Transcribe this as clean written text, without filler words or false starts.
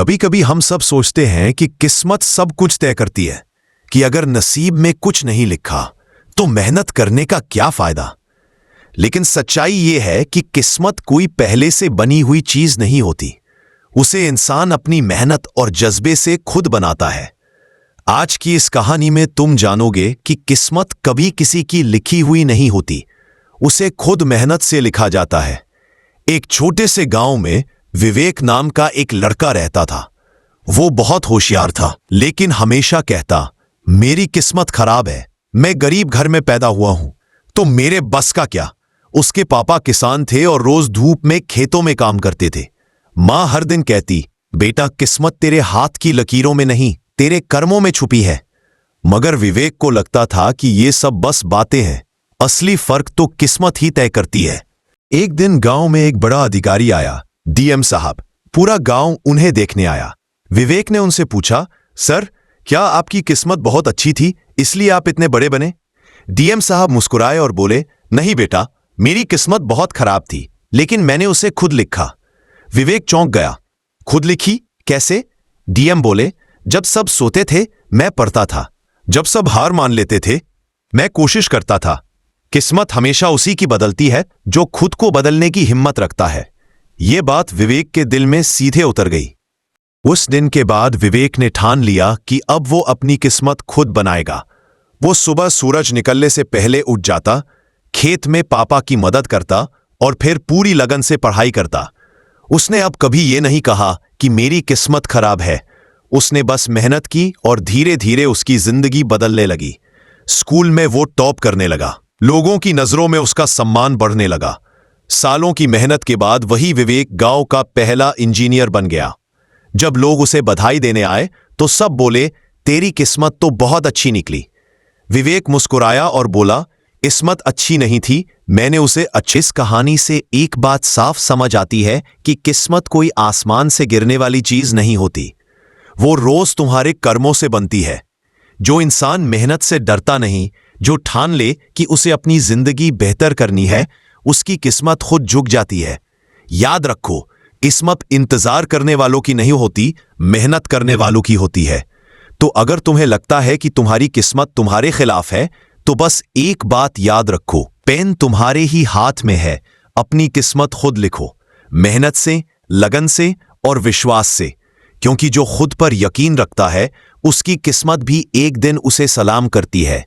कभी कभी हम सब सोचते हैं कि किस्मत सब कुछ तय करती है, कि अगर नसीब में कुछ नहीं लिखा तो मेहनत करने का क्या फायदा। लेकिन सच्चाई यह है कि किस्मत कोई पहले से बनी हुई चीज नहीं होती, उसे इंसान अपनी मेहनत और जज्बे से खुद बनाता है। आज की इस कहानी में तुम जानोगे कि किस्मत कभी किसी की लिखी हुई नहीं होती, उसे खुद मेहनत से लिखा जाता है। एक छोटे से गांव में विवेक नाम का एक लड़का रहता था। वो बहुत होशियार था, लेकिन हमेशा कहता, मेरी किस्मत खराब है, मैं गरीब घर में पैदा हुआ हूं तो मेरे बस का क्या। उसके पापा किसान थे और रोज धूप में खेतों में काम करते थे। मां हर दिन कहती, बेटा किस्मत तेरे हाथ की लकीरों में नहीं, तेरे कर्मों में छुपी है। मगर विवेक को लगता था कि ये सब बस बातें हैं, असली फर्क तो किस्मत ही तय करती है। एक दिन गांव में एक बड़ा अधिकारी आया, डीएम साहब। पूरा गांव उन्हें देखने आया। विवेक ने उनसे पूछा, सर क्या आपकी किस्मत बहुत अच्छी थी इसलिए आप इतने बड़े बने? डीएम साहब मुस्कुराए और बोले, नहीं बेटा, मेरी किस्मत बहुत खराब थी, लेकिन मैंने उसे खुद लिखा। विवेक चौंक गया। खुद लिखी कैसे? डीएम बोले, जब सब सोते थे मैं पढ़ता था, जब सब हार मान लेते थे मैं कोशिश करता था। किस्मत हमेशा उसी की बदलती है जो खुद को बदलने की हिम्मत रखता है। ये बात विवेक के दिल में सीधे उतर गई। उस दिन के बाद विवेक ने ठान लिया कि अब वो अपनी किस्मत खुद बनाएगा। वो सुबह सूरज निकलने से पहले उठ जाता, खेत में पापा की मदद करता और फिर पूरी लगन से पढ़ाई करता। उसने अब कभी ये नहीं कहा कि मेरी किस्मत खराब है। उसने बस मेहनत की और धीरे धीरे उसकी जिंदगी बदलने लगी। स्कूल में वो टॉप करने लगा, लोगों की नजरों में उसका सम्मान बढ़ने लगा। सालों की मेहनत के बाद वही विवेक गांव का पहला इंजीनियर बन गया। जब लोग उसे बधाई देने आए तो सब बोले, तेरी किस्मत तो बहुत अच्छी निकली। विवेक मुस्कुराया और बोला, किस्मत अच्छी नहीं थी, मैंने उसे अच्छी। इस कहानी से एक बात साफ समझ आती है कि किस्मत कोई आसमान से गिरने वाली चीज नहीं होती, वो रोज तुम्हारे कर्मों से बनती है। जो इंसान मेहनत से डरता नहीं, जो ठान ले कि उसे अपनी जिंदगी बेहतर करनी है, उसकी किस्मत खुद झुक जाती है। याद रखो, किस्मत इंतजार करने वालों की नहीं होती, मेहनत करने वालों की होती है। तो अगर तुम्हें लगता है कि तुम्हारी किस्मत तुम्हारे खिलाफ है, तो बस एक बात याद रखो, पेन तुम्हारे ही हाथ में है। अपनी किस्मत खुद लिखो, मेहनत से, लगन से और विश्वास से, क्योंकि जो खुद पर यकीन रखता है उसकी किस्मत भी एक दिन उसे सलाम करती है।